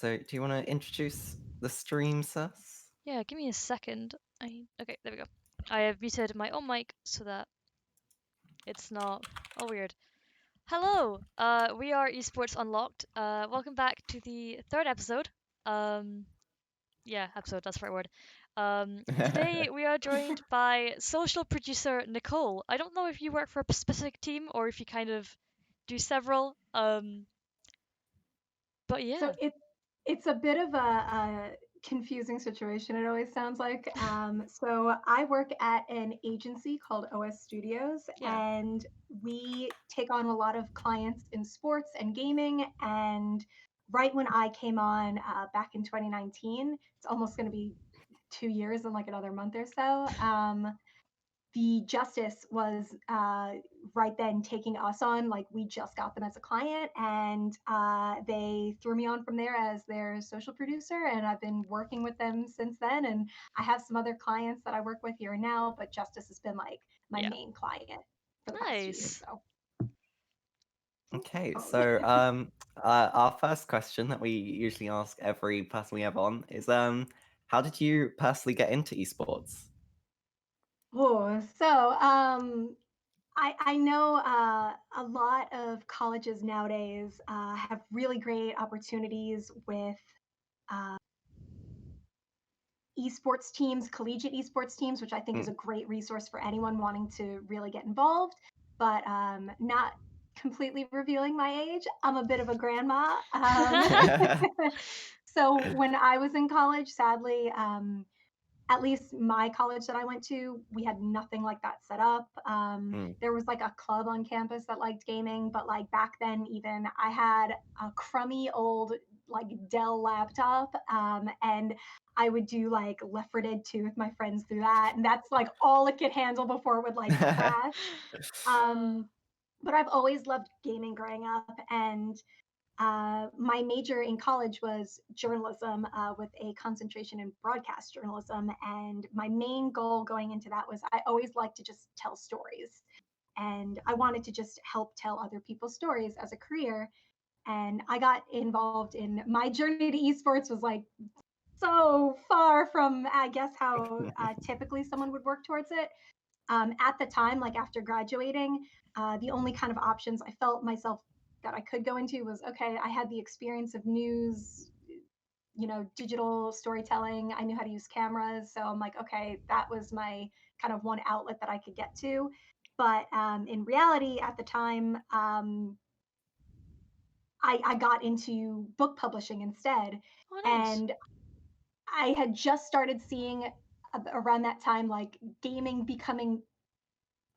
So, do you want to introduce the stream, sis? Yeah, give me a second. Okay, there we go. I have muted my own mic so that it's not all weird. Hello, we are Esports Unlocked. Welcome back to the third episode. Um, yeah, episode, that's the right word. Today we are joined by social producer Nicole. I don't know if you work for a specific team or if you kind of do several. But So yeah. it's a bit of a confusing situation. It always sounds like. So I work at an agency called OS Studios, Yeah. and we take on a lot of clients in sports and gaming. And right when I came on back in 2019, it's almost going to be 2 years in like another month or so. The Justice was right then taking us on. Like we just got them as a client, and they threw me on from there as their social producer, and I've been working with them since then. And I have some other clients that I work with here and now, but Justice has been like my Yeah. main client for the past 2 years. Nice. So Okay, oh. so our first question that we usually ask every person we have on is how did you personally get into esports? I know a lot of colleges nowadays have really great opportunities with uh, esports teams, collegiate esports teams, which I think is a great resource for anyone wanting to really get involved, but not completely revealing my age. I'm a bit of a grandma. So when I was in college, sadly, at least my college that I went to, we had nothing like that set up. There was like a club on campus that liked gaming, but like back then, even I had a crummy old like Dell laptop, and I would do like Left 4 Dead 2 with my friends through that, and that's like all it could handle before it would like crash. But I've always loved gaming growing up, and my major in college was journalism with a concentration in broadcast journalism. And my main goal going into that was I always liked to just tell stories. And I wanted to just help tell other people's stories as a career. And I got involved in my journey to esports was like so far from, I guess, how typically someone would work towards it. At the time, like after graduating, the only kind of options I felt myself that I could go into was okay, I had the experience of news, digital storytelling. I knew how to use cameras. So I'm like, okay, that was my kind of one outlet that I could get to. But in reality, at the time, I got into book publishing instead. Oh, nice. And I had just started seeing around that time, like gaming becoming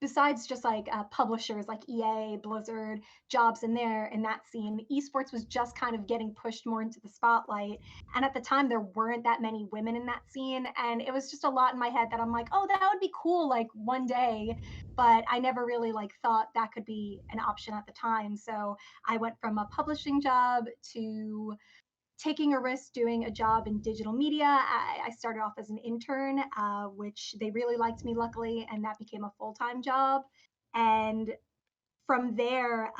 besides just like publishers like EA, Blizzard, jobs in that scene, esports was just kind of getting pushed more into the spotlight. And at the time, there weren't that many women in that scene, and it was just a lot in my head that I'm like, oh, that would be cool, like one day. But I never really like thought that could be an option at the time. So I went from a publishing job to taking a risk doing a job in digital media. I started off as an intern, which they really liked me, luckily, and that became a full time job. And from there,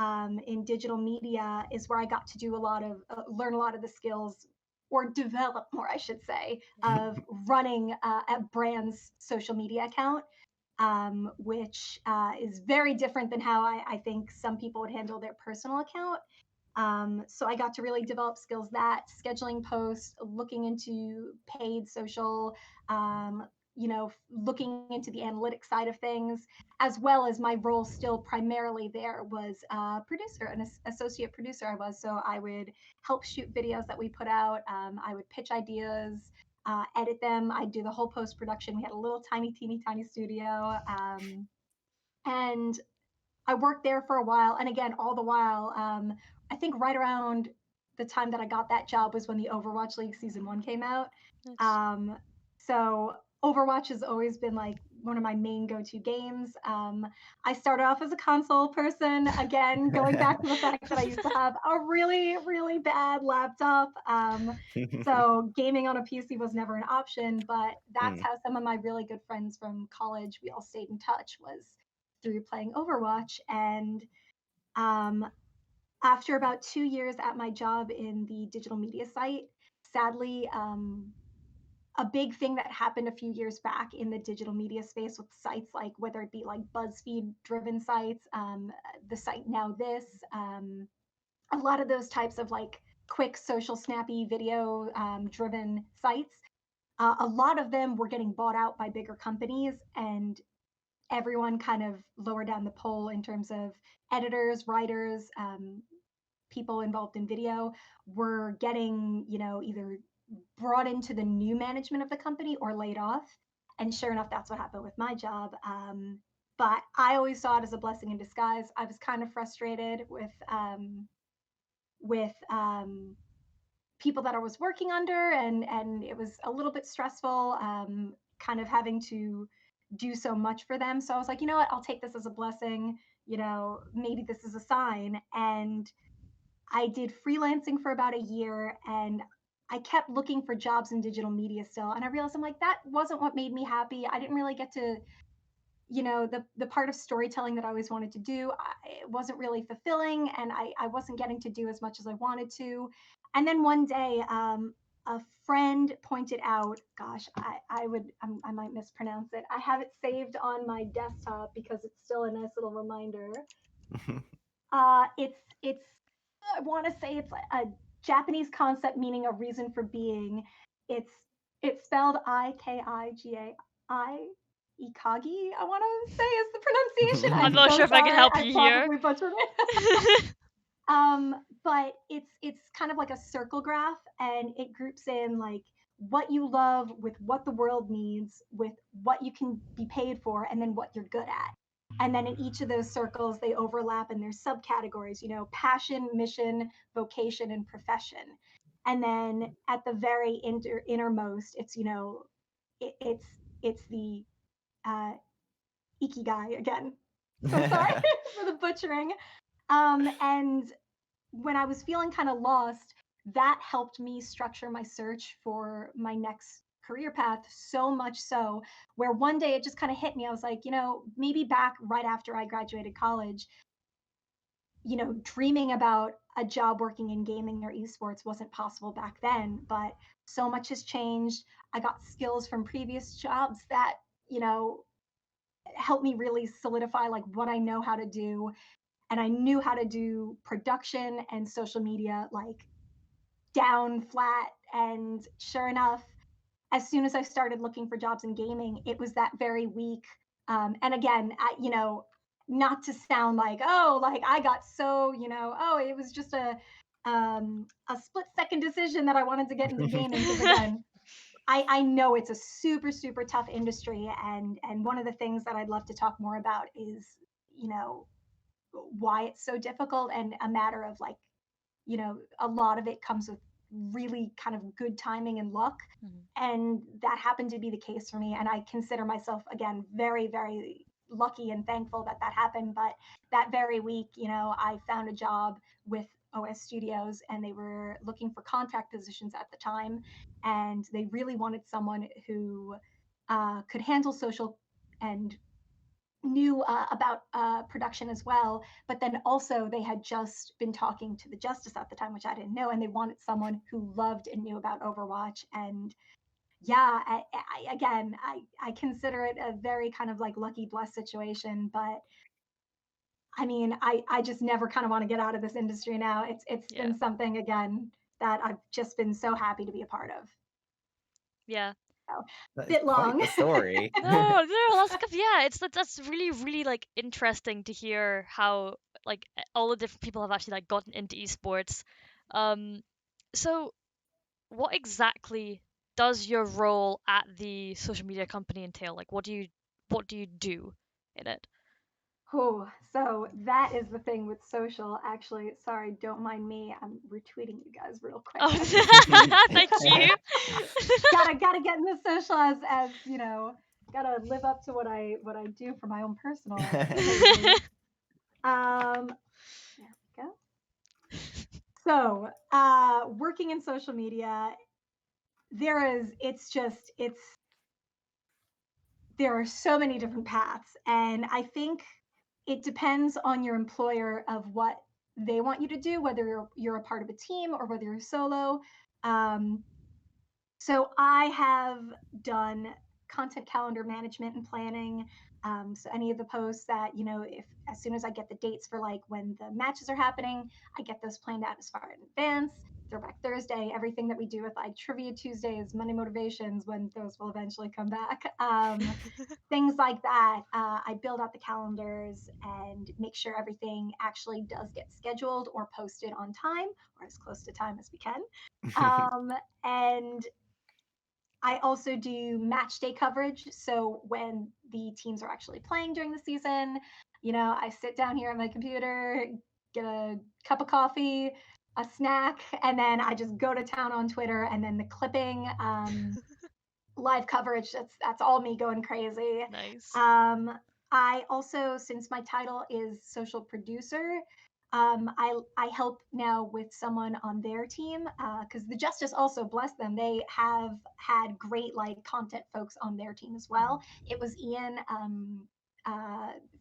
in digital media, is where I got to do a lot of learn a lot of the skills or develop more, I should say, of running a brand's social media account. Which is very different than how I think some people would handle their personal account. So I got to really develop skills that scheduling posts, looking into paid social, looking into the analytic side of things, as well as my role still primarily there was producer, an associate producer I was. So I would help shoot videos that we put out. I would pitch ideas, edit them. I'd do the whole post production. We had a little tiny, teeny, tiny studio. And I worked there for a while. And again, all the while, I think right around the time that I got that job was when the Overwatch League season 1 came out. Nice. So Overwatch has always been like one of my main go-to games. I started off as a console person, again, going back to the fact that I used to have a really, really bad laptop. So gaming on a PC was never an option, but that's how some of my really good friends from college, we all stayed in touch, was through playing Overwatch. And um, after about 2 years at my job in the digital media site, sadly, a big thing that happened a few years back in the digital media space with sites like whether it be like BuzzFeed driven sites, the site Now This, a lot of those types of like quick social snappy video driven sites. A lot of them were getting bought out by bigger companies, and everyone kind of lower down the pole in terms of editors, writers, people involved in video were getting, either brought into the new management of the company or laid off. And sure enough, that's what happened with my job. But I always saw it as a blessing in disguise. I was kind of frustrated with people that I was working under, and it was a little bit stressful, kind of having to do so much for them. So I was like, you know what, I'll take this as a blessing. Maybe this is a sign. And I did freelancing for about a year, and I kept looking for jobs in digital media still. And I realized I'm like, that wasn't what made me happy. I didn't really get to, the part of storytelling that I always wanted to do, it wasn't really fulfilling, and I wasn't getting to do as much as I wanted to. And then one day, a friend pointed out, gosh, I might mispronounce it. I have it saved on my desktop because it's still a nice little reminder. It's I want to say it's a Japanese concept meaning a reason for being. It's spelled Ikigai. Ikagi, I want to say is the pronunciation. I'm I'm not so sure if I can sorry. help I you here. probably butchered it. But it's kind of like a circle graph, and it groups in like what you love with what the world needs, with what you can be paid for, and then what you're good at. And then in each of those circles, they overlap and there's subcategories, passion, mission, vocation, and profession. And then at the very innermost, it's, it's the uh, ikigai again. So sorry for the butchering. And when I was feeling kind of lost, that helped me structure my search for my next career path so much so where one day it just kind of hit me. I was like, maybe back right after I graduated college, dreaming about a job working in gaming or esports wasn't possible back then, but so much has changed. I got skills from previous jobs that, helped me really solidify like what I know how to do. And I knew how to do production and social media like down flat. And sure enough, as soon as I started looking for jobs in gaming, it was that very week. And again, not to sound like, oh, like I got so, oh, it was just a split second decision that I wanted to get into gaming. Because again, I know it's a super, super tough industry. And one of the things that I'd love to talk more about is, you know, why it's so difficult, and a matter of like, a lot of it comes with really kind of good timing and luck. And that happened to be the case for me. And I consider myself, again, very, very lucky and thankful that that happened. But that very week, I found a job with OS Studios, and they were looking for contract positions at the time. And they really wanted someone who could handle social and knew about production as well. But then also they had just been talking to the justice at the time, which I didn't know, and they wanted someone who loved and knew about Overwatch. And yeah, I consider it a very kind of like lucky blessed situation. But I mean, I just never kind of want to get out of this industry now. It's Yeah. been something again that I've just been so happy to be a part of. Yeah. So That is bit quite long. the story. No, yeah, that's really, really like interesting to hear how like all the different people have actually like gotten into esports. So what exactly does your role at the social media company entail? Like what do you do in it? Oh, so that is the thing with social. Actually, sorry, don't mind me. I'm retweeting you guys real quick. Oh, thank you. Gotta get in the social as gotta live up to what I do for my own personal pages. There we go. So, working in social media, there are so many different paths, and I think it depends on your employer of what they want you to do, whether you're a part of a team or whether you're solo. Um, so I have done content calendar management and planning. So any of the posts that, if as soon as I get the dates for like when the matches are happening, I get those planned out as far in advance. Throwback Thursday, everything that we do with like Trivia Tuesdays, Monday Motivations, when those will eventually come back. Things like that. I build out the calendars and make sure everything actually does get scheduled or posted on time or as close to time as we can. And I also do match day coverage. So when the teams are actually playing during the season, I sit down here at my computer, get a cup of coffee, a snack, and then I just go to town on Twitter. And then the clipping, live coverage, that's all me going crazy. Nice. I also, since my title is social producer, I help now with someone on their team because the Justice, also bless them, they have had great like content folks on their team as well. It was Ian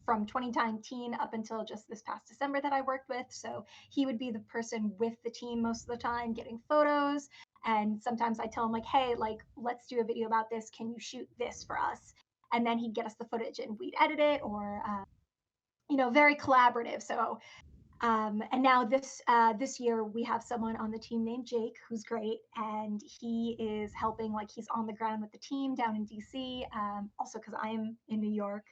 from 2019 up until just this past December that I worked with. So he would be the person with the team most of the time, getting photos. And sometimes I tell him like, hey, like, let's do a video about this. Can you shoot this for us? And then he'd get us the footage and we'd edit it, or very collaborative. So and now this year we have someone on the team named Jake who's great, and he is helping, like he's on the ground with the team down in DC. Also because I'm in New York.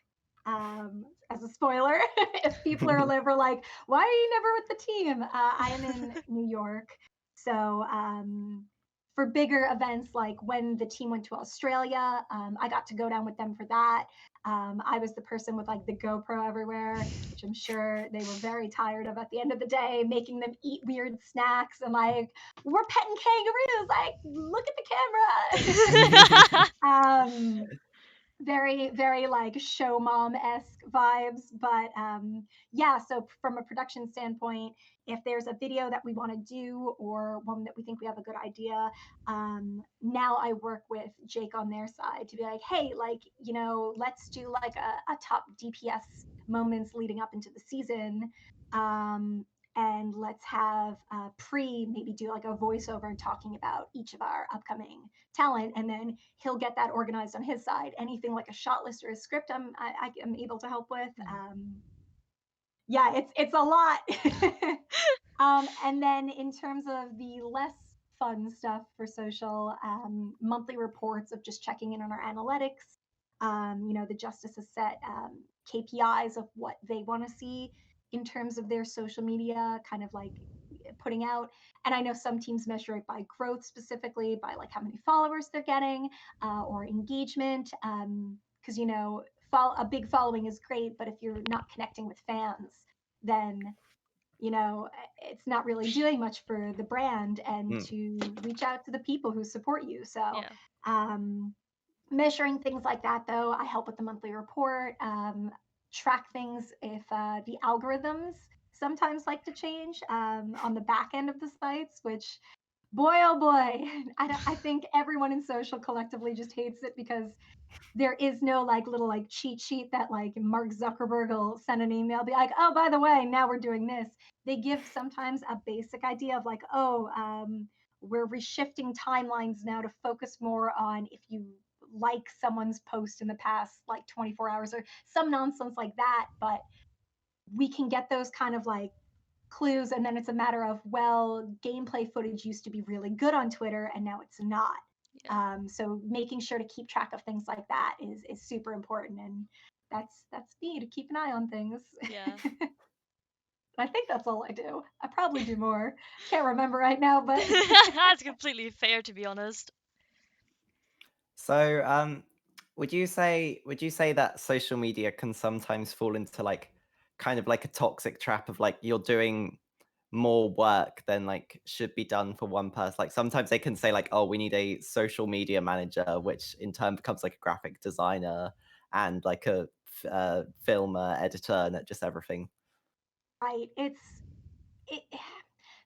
As a spoiler, if people are ever like, why are you never with the team? I am in New York, so for bigger events like when the team went to Australia, I got to go down with them for that. I was the person with like the GoPro everywhere, which I'm sure they were very tired of at the end of the day, making them eat weird snacks and like, we're petting kangaroos, like, look at the camera. Very, very like show mom-esque vibes. But yeah, so from a production standpoint, if there's a video that we want to do or one that we think we have a good idea, now I work with Jake on their side to be like, hey, like, let's do like a top DPS moments leading up into the season. And let's have maybe do like a voiceover talking about each of our upcoming talent, and then he'll get that organized on his side. Anything like a shot list or a script, I am able to help with. Yeah, it's a lot. And then in terms of the less fun stuff for social, monthly reports of just checking in on our analytics. The Justice has set KPIs of what they want to see in terms of their social media, kind of like putting out. And I know some teams measure it by growth, specifically by like how many followers they're getting or engagement. Because a big following is great, but if you're not connecting with fans, then it's not really doing much for the brand and to reach out to the people who support you. So Yeah. measuring things like that, though, I help with the monthly report, track things if the algorithms sometimes like to change on the back end of the sites, which, boy, oh boy, I think everyone in social collectively just hates it because there is no like little like cheat sheet that like Mark Zuckerberg will send an email, be like, oh, by the way, now we're doing this. They give sometimes a basic idea of like, oh, we're reshifting timelines now to focus more on if you like someone's post in the past like 24 hours or some nonsense like that. But we can get those kind of like clues, and then it's a matter of, well, gameplay footage used to be really good on Twitter and now it's not. Yeah. So making sure to keep track of things like that is super important, and that's me to keep an eye on things. Yeah. I think that's all I do. I probably do more. Can't remember right now, but That's completely fair, to be honest. So, would you say that social media can sometimes fall into like kind of like a toxic trap of like you're doing more work than like should be done for one person? Like sometimes they can say like, oh, we need a social media manager, which in turn becomes like a graphic designer and like a filmer, editor, and just everything. right, it.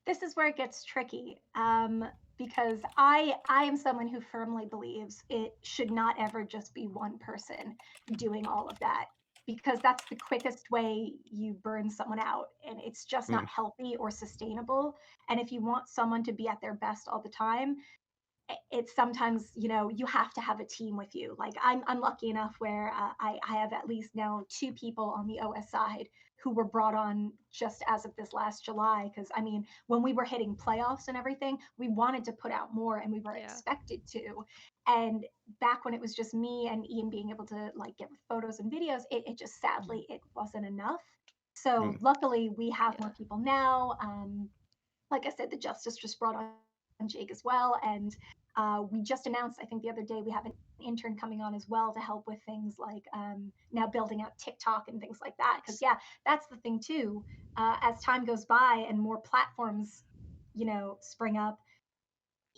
This is where it gets tricky. Because I am someone who firmly believes it should not ever just be one person doing all of that. because that's the quickest way you burn someone out, and it's just not Mm. healthy or sustainable. And if you want someone to be at their best all the time, it's sometimes, you have to have a team with you. Like I'm lucky enough where I have at least now 2 people on the OS side who were brought on just as of this last July. Because I mean, when we were hitting playoffs and everything, we wanted to put out more, and we were Yeah. expected to. And back when it was just me and Ian being able to like get photos and videos, it just sadly it wasn't enough. So Mm. luckily we have more Yeah. people now. Like I said, the Justice just brought on Jake as well. And we just announced, I think the other day, we have an intern coming on as well to help with things like now building out TikTok and things like that. Because, Nice. yeah, that's the thing too. As time goes by and more platforms, spring up,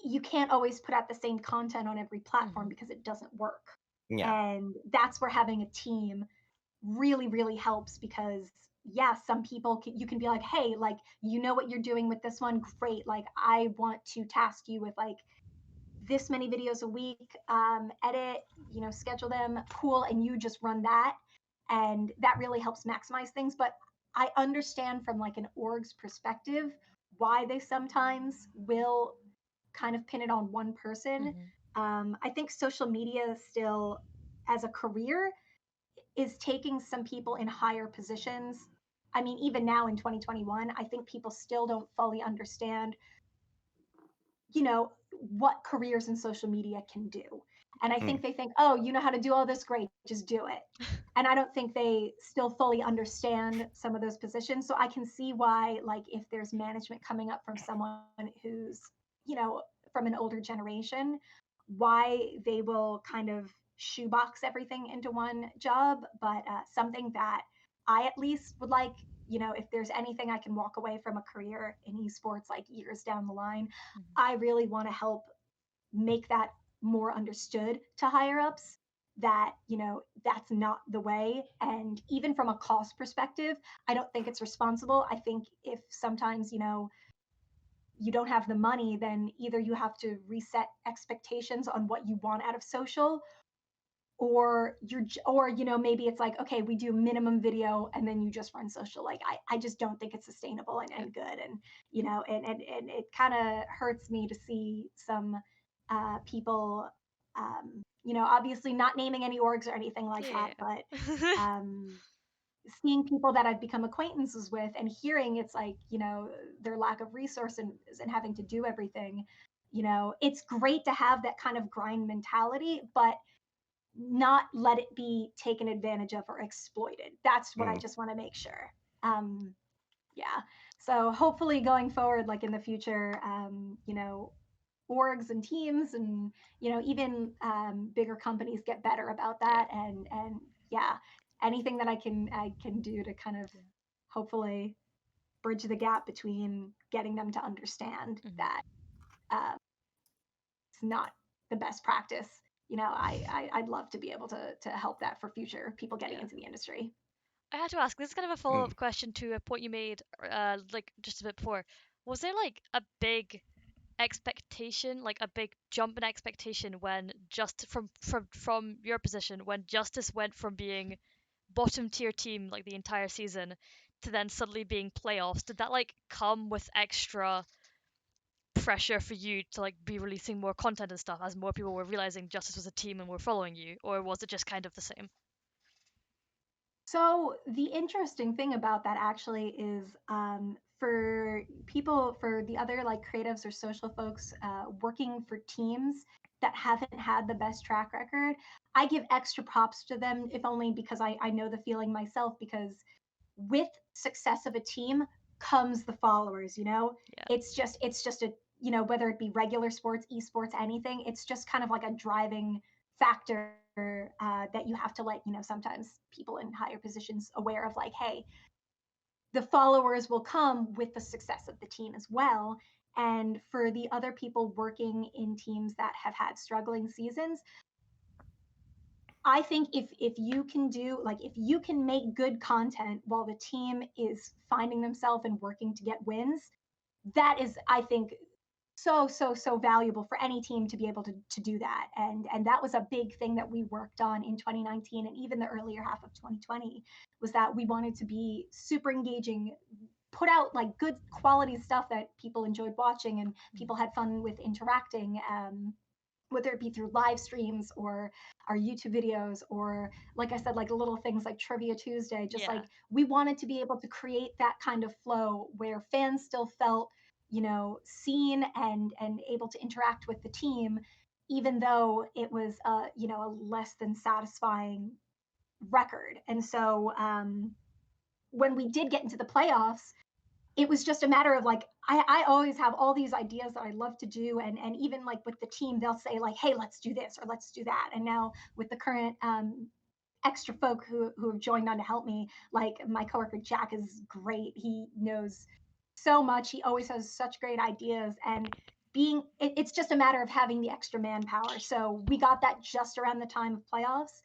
you can't always put out the same content on every platform because it doesn't work. Yeah. And that's where having a team really, really helps because yeah, some people you can be like, hey, like, what you're doing with this one, great. Like, I want to task you with like this many videos a week, edit, schedule them, cool, and you just run that. And that really helps maximize things. But I understand from like an org's perspective why they sometimes will kind of pin it on one person. I think social media still, as a career, is taking some people in higher positions. I mean, even now in 2021, I think people still don't fully understand, what careers in social media can do. And I Mm. think they think, oh, you know how to do all this? Great, just do it. And I don't think they still fully understand some of those positions. So I can see why, like, if there's management coming up from someone who's, from an older generation, why they will kind of shoebox everything into one job. But something that I at least would like, if there's anything I can walk away from a career in esports like years down the line, I really want to help make that more understood to higher ups that, that's not the way. And even from a cost perspective, I don't think it's responsible. I think if sometimes, you don't have the money, then either you have to reset expectations on what you want out of social, or maybe it's like, okay, we do minimum video and then you just run social. Like I just don't think it's sustainable and good. And and it kind of hurts me to see some people, obviously not naming any orgs or anything like that, Yeah. but seeing people that I've become acquaintances with and hearing it's like, their lack of resources and having to do everything. It's great to have that kind of grind mentality, but not let it be taken advantage of or exploited. That's what I Mm. just want to make sure. Yeah. So hopefully going forward, like in the future, orgs and teams and, even bigger companies get better about Yeah. that. And yeah, anything that I can do to kind of hopefully bridge the gap between getting them to understand that it's not the best practice. I'd love to be able to help that for future people getting Yeah. into the industry. I had to ask, this is kind of a Mm. follow-up question to a point you made like just a bit before. Was there like a big expectation, like a big jump in expectation when just from your position when Justice went from being bottom tier team like the entire season to then suddenly being playoffs? Did that like come with extra pressure for you to like be releasing more content and stuff as more people were realizing Justice was a team and were following you, or was it just kind of the same? So the interesting thing about that actually is, for people, for the other like creatives or social folks working for teams that haven't had the best track record, I give extra props to them, if only because I know the feeling myself. Because with success of a team comes the followers. Yeah. It's just a, whether it be regular sports, esports, anything, it's just kind of like a driving factor that you have to let, sometimes people in higher positions aware of, like, hey, the followers will come with the success of the team as well. And for the other people working in teams that have had struggling seasons, I think if you can do, like, if you can make good content while the team is finding themselves and working to get wins, that is, I think, so valuable for any team to be able to do that. And that was a big thing that we worked on in 2019 and even the earlier half of 2020, was that we wanted to be super engaging, put out like good quality stuff that people enjoyed watching and people had fun with interacting, whether it be through live streams or our YouTube videos, or like I said, like little things like Trivia Tuesday, just like we wanted to be able to create that kind of flow where fans still felt, seen and able to interact with the team, even though it was a less than satisfying record. And so when we did get into the playoffs, it was just a matter of like, I always have all these ideas that I love to do. And even like with the team, they'll say like, hey, let's do this or let's do that. And now with the current extra folk who have joined on to help me, like my coworker Jack is great. He knows so much. He always has such great ideas. And it's just a matter of having the extra manpower. So we got that just around the time of playoffs.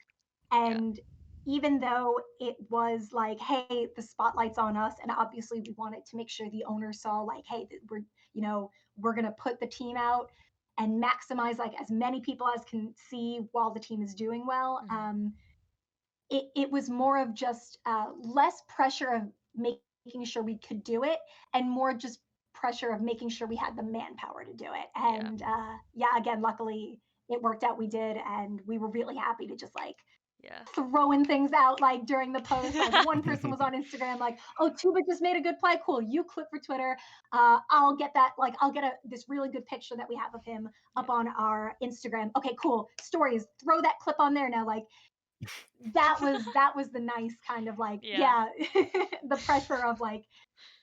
And even though it was like, hey, the spotlight's on us, and obviously we wanted to make sure the owner saw like, hey, we're going to put the team out and maximize like as many people as can see while the team is doing well. It was more of just less pressure of making sure we could do it and more just pressure of making sure we had the manpower to do it. And again, luckily it worked out. We did, and we were really happy to just like throwing things out like during the post. Like one person was on Instagram like, oh, Tuba just made a good play, cool, you click for Twitter, I'll get that, like I'll get this really good picture that we have of him up on our Instagram. Okay, cool, stories, throw that clip on there now. Like that was the nice kind of like the pressure of like,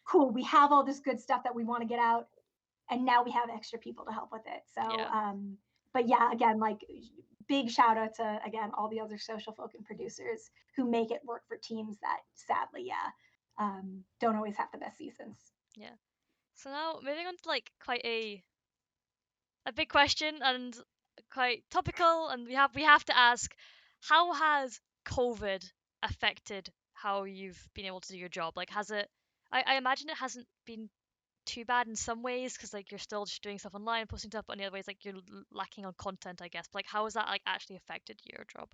cool, we have all this good stuff that we want to get out and now we have extra people to help with it. So but again, like big shout out to again all the other social folk and producers who make it work for teams that sadly don't always have the best seasons. So now moving on to like quite a big question and quite topical, and we have to ask, how has COVID affected how you've been able to do your job? Like, has it? I imagine it hasn't been too bad in some ways because like you're still just doing stuff online, posting stuff, but in the other ways like you're lacking on content, I guess. But like, how has that like actually affected your job?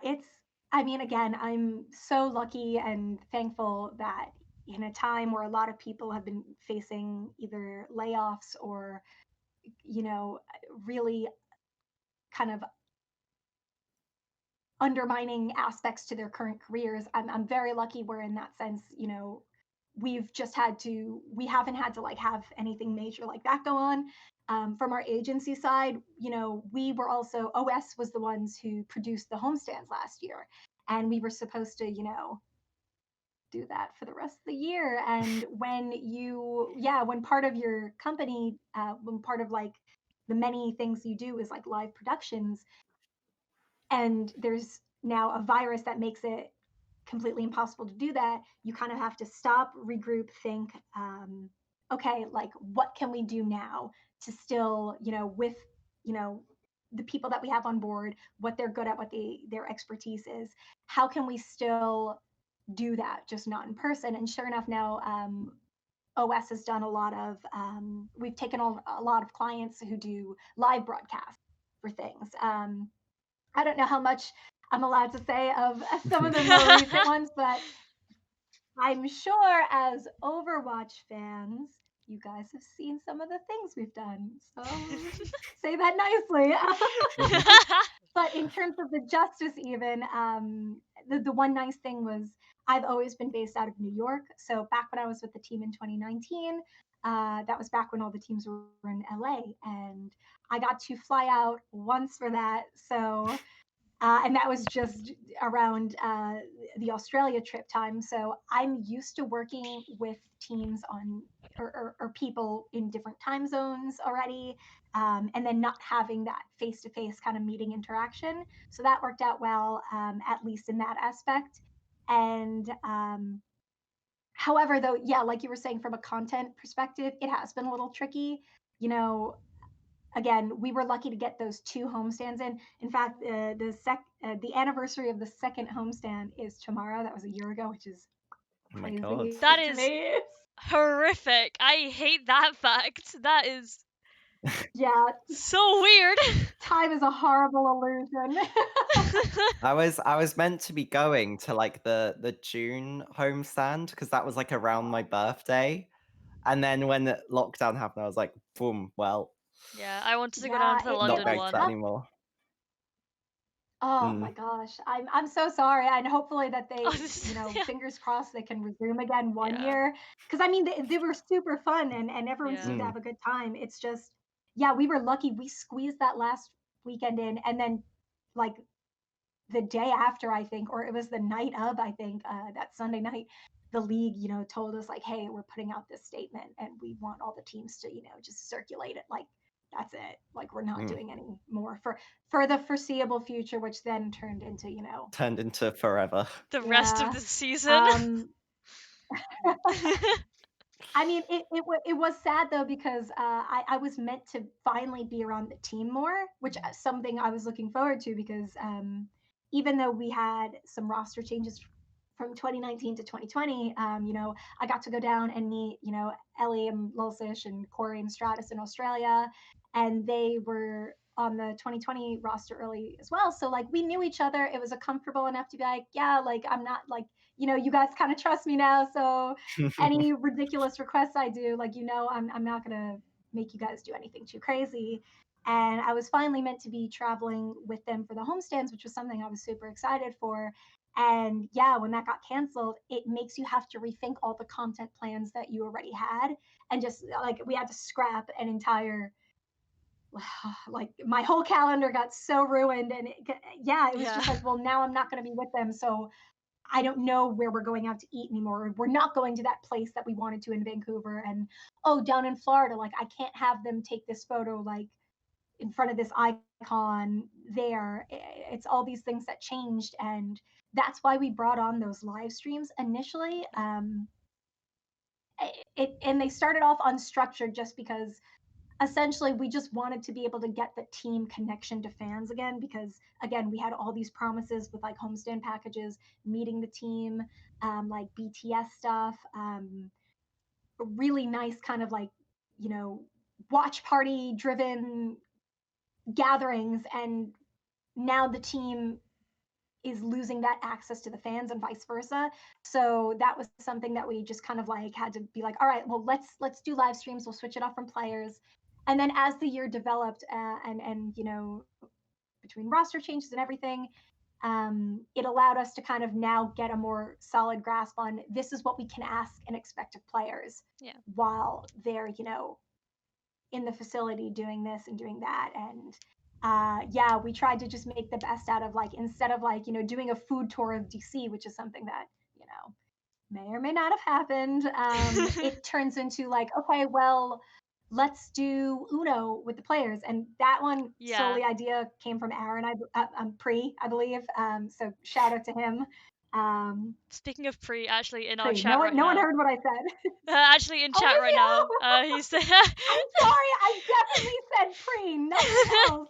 It's, I mean, again, I'm so lucky and thankful that in a time where a lot of people have been facing either layoffs or really kind of undermining aspects to their current careers, I'm very lucky where in that sense, we haven't had to like have anything major like that go on. From our agency side, we were also, OS was the ones who produced the homestands last year, and we were supposed to, do that for the rest of the year. And when part of your company, when part of like the many things you do is like live productions, and there's now a virus that makes it completely impossible to do that, you kind of have to stop, regroup, think, okay, like what can we do now to still, with, the people that we have on board, what they're good at, what their expertise is, how can we still do that, just not in person? And sure enough, now OS has done a lot of, we've taken on a lot of clients who do live broadcasts for things. I don't know how much I'm allowed to say of some of the more recent ones, but I'm sure as Overwatch fans, you guys have seen some of the things we've done. So say that nicely. But in terms of the justice, even the one nice thing was I've always been based out of New York. So back when I was with the team in 2019, that was back when all the teams were in LA, and I got to fly out once for that. So and that was just around the Australia trip time. So I'm used to working with teams on or people in different time zones already, and then not having that face-to-face kind of meeting interaction. So that worked out well, at least in that aspect. And however, though, like you were saying, from a content perspective, it has been a little tricky. Again, we were lucky to get those 2 homestands in. In fact, the anniversary of the second homestand is tomorrow. That was a year ago, which is crazy. Oh my God. That to is me. horrific. I hate that fact. That is Yeah, so weird. time is a horrible illusion. I was meant to be going to like the June homestand because that was like around my birthday. And then when the lockdown happened, I was like, boom, well, Yeah, I wanted to go down Yeah, to the not London going to that one. anymore. Oh my Mm. gosh, I'm so sorry, and hopefully that Oh, they, yeah, fingers crossed they can resume again one yeah, year. Because I mean, they were super fun, and everyone yeah, seemed to Mm. have a good time. It's just, yeah, we were lucky we squeezed that last weekend in, and then like the day after, I think, or it was the night of, I think, that Sunday night, the league, told us like, hey, we're putting out this statement, and we want all the teams to, just circulate it. Like, that's it. Like, we're not Mm. doing any more for the foreseeable future, which then turned into, Turned into forever. the rest of yeah. the season. Um, I mean, it was sad though because I was meant to finally be around the team more, which something I was looking forward to because even though we had some roster changes from 2019 to 2020, I got to go down and meet Ellie and Lulsish and Corey and Stratus in Australia, and they were on the 2020 roster early as well. So like we knew each other. It was a comfortable enough to be like, yeah, like I'm not like you guys kind of trust me now, so any ridiculous requests I do, like I'm not gonna make you guys do anything too crazy. And I was finally meant to be traveling with them for the homestands, which was something I was super excited for. And yeah, when that got canceled, it makes you have to rethink all the content plans that you already had. And just like we had to scrap an entire like my whole calendar got so ruined and it was Yeah, just like, well, now I'm not going to be with them, so I don't know where we're going out to eat anymore. We're not going to that place that we wanted to in Vancouver. And oh, down in Florida, like I can't have them take this photo like in front of this icon there. It's all these things that changed. And that's why we brought on those live streams initially. And they started off unstructured just because essentially we just wanted to be able to get the team connection to fans again because again we had all these promises with like homestand packages, meeting the team, like BTS stuff, really nice kind of like watch party driven gatherings, and now the team is losing that access to the fans and vice versa. So that was something that we just kind of like had to be like, all right, well let's do live streams. We'll switch it off from players. And then as the year developed, and between roster changes and everything, it allowed us to kind of now get a more solid grasp on this is what we can ask and expect of players yeah, while they're in the facility doing this and doing that. And yeah, we tried to just make the best out of like instead of like doing a food tour of DC, which is something that may or may not have happened. It turns into like, okay, well, let's do Uno with the players, and that one yeah. solely idea came from Aaron, I believe. So shout out to him. Speaking of Pre, actually in our Pre. chat right No one now, heard what I said. actually in Oh, chat is right he? now, Oh, he said, I'm sorry. I definitely said Pre, nothing else.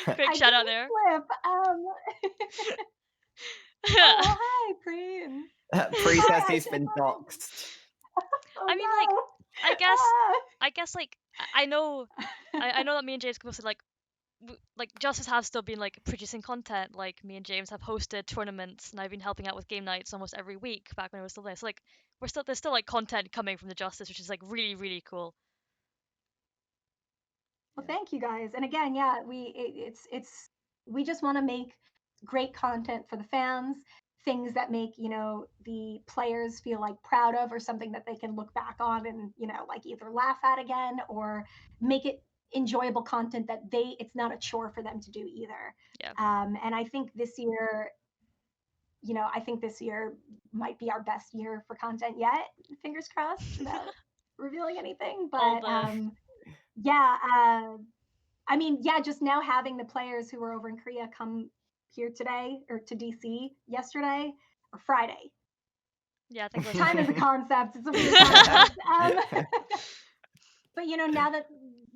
quick I shout out didn't there. slip. Oh well, hi, Pre. Pre Sorry, says I he's should have been thought it. doxxed. Oh I mean, like, no. I guess, I guess, like, I know, I know that me and James can also like, like Justice have still been like producing content. Like me and James have hosted tournaments, and I've been helping out with game nights almost every week back when I was still there. So like, there's still like content coming from the Justice, which is like really really cool. Well, thank you guys. And again, yeah, it's we just want to make great content for the fans, things that make, the players feel like proud of or something that they can look back on and, like either laugh at again or make it enjoyable content that it's not a chore for them to do either. Yeah. And I think this year might be our best year for content yet. Fingers crossed without revealing anything. All But the yeah, I mean, yeah, just now having the players who were over in Korea come here today or to DC yesterday or Friday. yeah, I think it was Time is a Friday. concept. It's a weird concept. But now that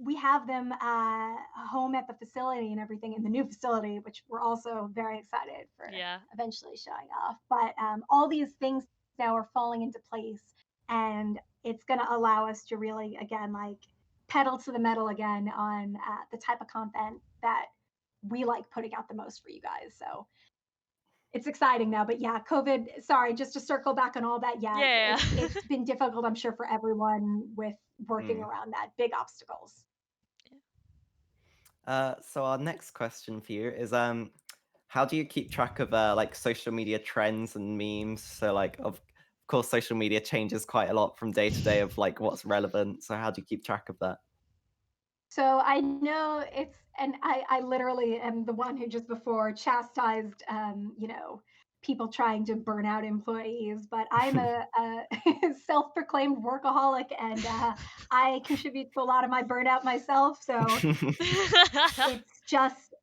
we have them home at the facility and everything in the new facility, which we're also very excited for Yeah. eventually showing off. But all these things now are falling into place. and it's going to allow us to really, again, like pedal to the metal again on the type of content that we like putting out the most for you guys. So it's exciting now. But yeah, COVID, sorry, just to circle back on all that. Yeah, Yeah. it's been difficult, I'm sure, for everyone with working Mm. around that, big obstacles. So our next question for you is how do you keep track of like social media trends and memes? So like of course social media changes quite a lot from day to day of like what's relevant. So how do you keep track of that? So I know it's, and I literally am the one who just before chastised, people trying to burn out employees, but I'm a self-proclaimed workaholic, and I contribute to a lot of my burnout myself. So it's just,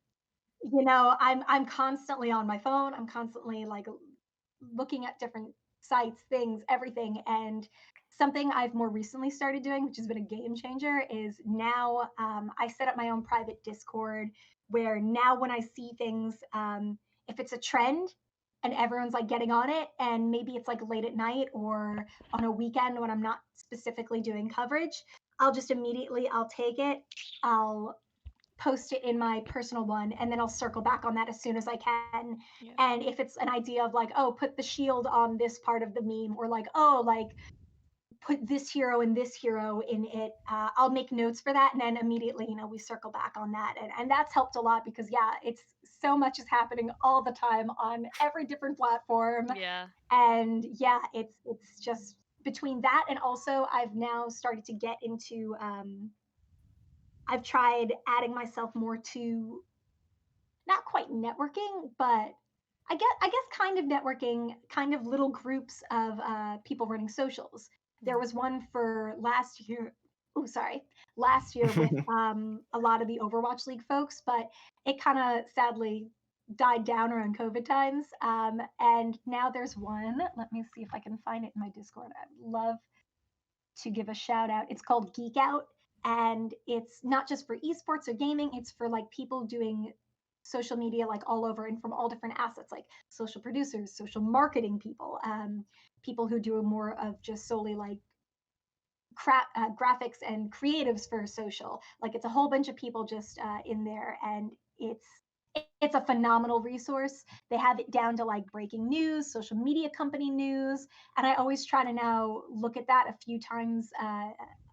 I'm constantly on my phone. I'm constantly like looking at different sites, things, everything. And something I've more recently started doing, which has been a game changer, is now I set up my own private Discord where now when I see things, if it's a trend and everyone's like getting on it, and maybe it's like late at night or on a weekend when I'm not specifically doing coverage, I'll take it, I'll post it in my personal one, and then I'll circle back on that as soon as I can. Yeah. And if it's an idea of like, oh, put the shield on this part of the meme, or like, oh, like put this hero and this hero in it, I'll make notes for that, and then immediately, we circle back on that, and that's helped a lot because yeah, it's so much is happening all the time on every different platform, Yeah. and yeah, it's just between that and also I've now started to get into I've tried adding myself more to not quite networking, but I guess kind of networking, kind of little groups of people running socials. There was one for last year. Oh, sorry, last year with a lot of the Overwatch League folks, but it kind of sadly died down around COVID times. And now there's one. Let me see if I can find it in my Discord. I'd love to give a shout out. It's called Geek Out, and it's not just for esports or gaming, it's for like people doing social media like all over and from all different assets, like social producers, social marketing people, people who do more of just solely like graphics and creatives for social. Like it's a whole bunch of people just in there, and it's a phenomenal resource. They have it down to like breaking news, social media company news, and I always try to now look at that a few times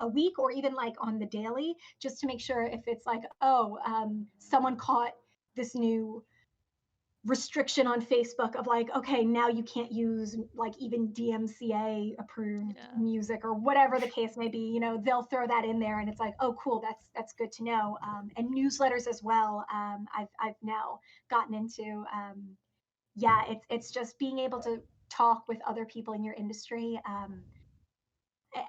a week or even like on the daily, just to make sure if it's like, oh, someone caught this new restriction on Facebook of like, okay, now you can't use like even DMCA approved Yeah. music or whatever the case may be. They'll throw that in there, and it's like, oh, cool, that's good to know. And newsletters as well. I've now gotten into. Yeah, it's just being able to talk with other people in your industry.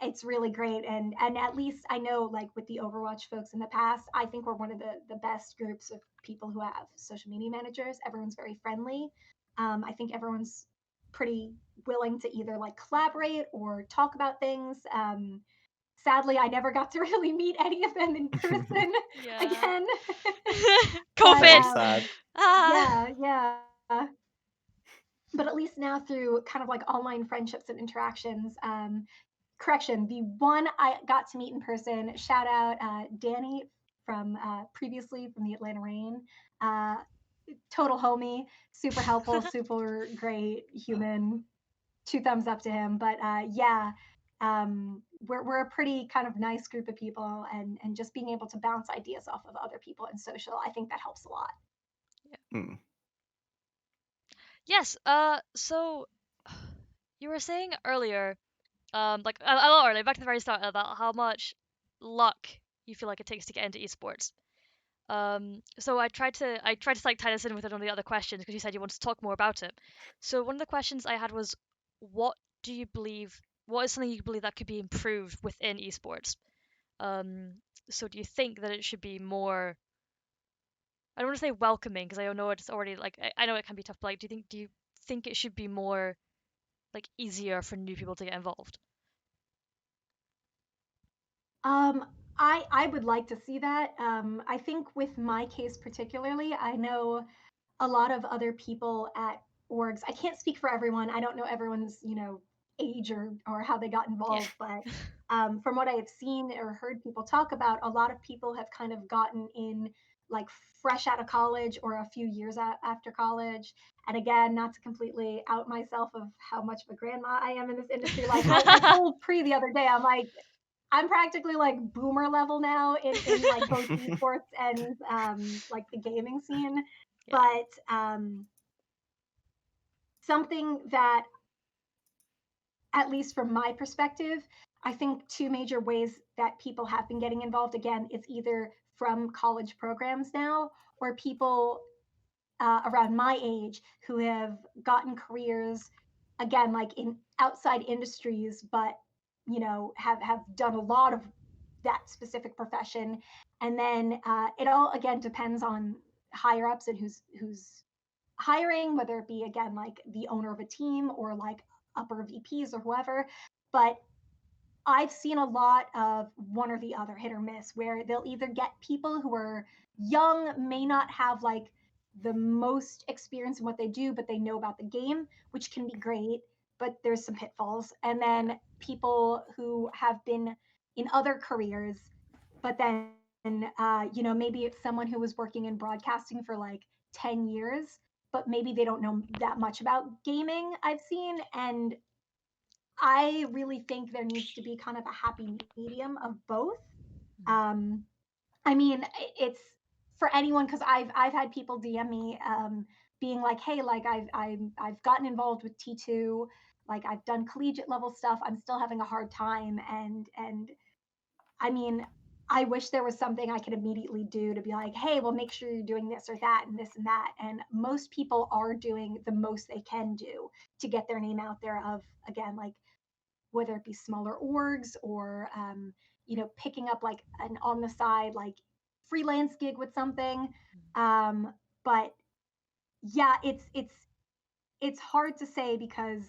It's really great, and at least I know like with the Overwatch folks in the past, I think we're one of the best groups of people who have social media managers. Everyone's very friendly. I think everyone's pretty willing to either like collaborate or talk about things. Sadly, I never got to really meet any of them in person Yeah. again. But So COVID. sad. Ah. yeah. But at least now through kind of like online friendships and interactions, correction, the one I got to meet in person, shout out Danny from previously from the Atlanta Rain. Uh, Total homie, super helpful, super great human. Two thumbs up to him. But yeah, we're a pretty kind of nice group of people, and just being able to bounce ideas off of other people in social, I think that helps a lot. Mm. Yes. So you were saying earlier, like a lot earlier, back to the very start, about how much luck you feel like it takes to get into esports. So I tried to like tie this in with one of the other questions because you said you wanted to talk more about it. So one of the questions I had was, what do you believe? What is something you believe that could be improved within esports? Um, so do you think that it should be more? I don't want to say welcoming because I know it's already like I know it can be tough, but like, do you think it should be more like easier for new people to get involved? Um, I would like to see that. I think with my case particularly, I know a lot of other people at orgs. I can't speak for everyone. I don't know everyone's, age or how they got Yeah. involved, but from what I have seen or heard people talk about, a lot of people have kind of gotten in like fresh out of college or a few years after college. And again, not to completely out myself of how much of a grandma I am in this industry. Like I told Pri the other day, I'm like, I'm practically like boomer level now in like both esports and like the gaming scene. Yeah. But something that, at least from my perspective, I think two major ways that people have been getting involved, again, it's either from college programs now or people around my age who have gotten careers, again, like in outside industries, but have done a lot of that specific profession. And then it all again depends on higher ups and who's hiring, whether it be again like the owner of a team or like upper VPs or whoever. But I've seen a lot of one or the other, hit or miss, where they'll either get people who are young, may not have like the most experience in what they do, but they know about the game, which can be great, but there's some pitfalls. And then people who have been in other careers, but then, maybe it's someone who was working in broadcasting for like 10 years, but maybe they don't know that much about gaming, I've seen. And I really think there needs to be kind of a happy medium of both. Um, I mean, it's for anyone because I've had people DM me being like, "Hey, like I've gotten involved with T2, like I've done collegiate level stuff. I'm still having a hard time." And I mean, I wish there was something I could immediately do to be like, "Hey, well, make sure you're doing this or that and this and that." And most people are doing the most they can do to get their name out there. Of again, like whether it be smaller orgs or picking up like an on the side like freelance gig with something. But yeah, it's hard to say because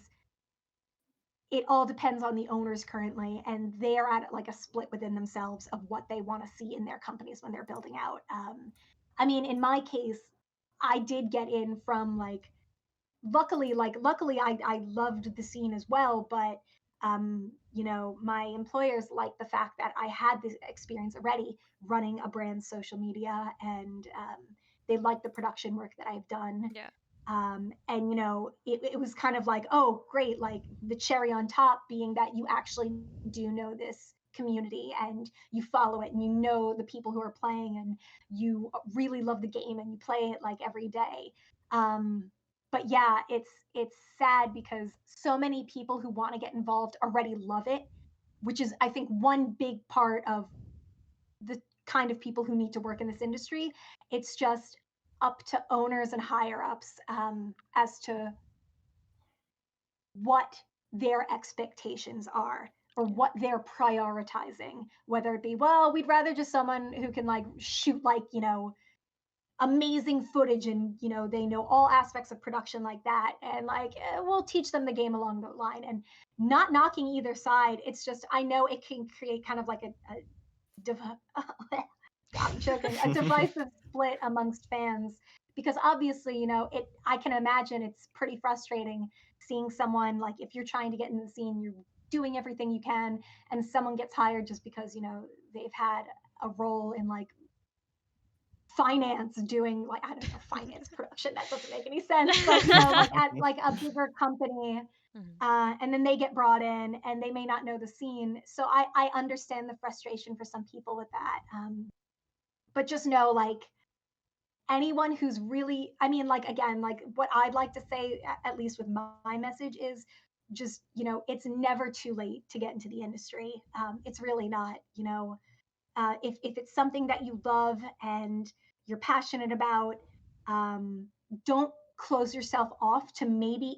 it all depends on the owners currently, and they are at like a split within themselves of what they want to see in their companies when they're building out. I mean, in my case, I did get in from like luckily I loved the scene as well, but my employers liked the fact that I had this experience already running a brand's social media, and they liked the production work that I've done. Yeah. And it was kind of like, oh great, like the cherry on top being that you actually do know this community and you follow it and you know the people who are playing and you really love the game and you play it like every day. But yeah, it's sad because so many people who want to get involved already love it, which is I think one big part of the kind of people who need to work in this industry. It's just up to owners and higher ups as to what their expectations are or what they're prioritizing, whether it be, well, we'd rather just someone who can like shoot like amazing footage and they know all aspects of production like that, and like we'll teach them the game along the line. And not knocking either side, it's just I know it can create kind of like a I'm choking, a divisive split amongst fans, because obviously it I can imagine it's pretty frustrating seeing someone like, if you're trying to get in the scene, you're doing everything you can, and someone gets hired just because they've had a role in like finance, doing like, I don't know, finance production, that doesn't make any sense, but like at like a bigger company, and then they get brought in and they may not know the scene. So I understand the frustration for some people with that. But just know, like, anyone who's really, I mean, like, again, like what I'd like to say, at least with my message, is just it's never too late to get into the industry. It's really not. If it's something that you love and you're passionate about, don't close yourself off to, maybe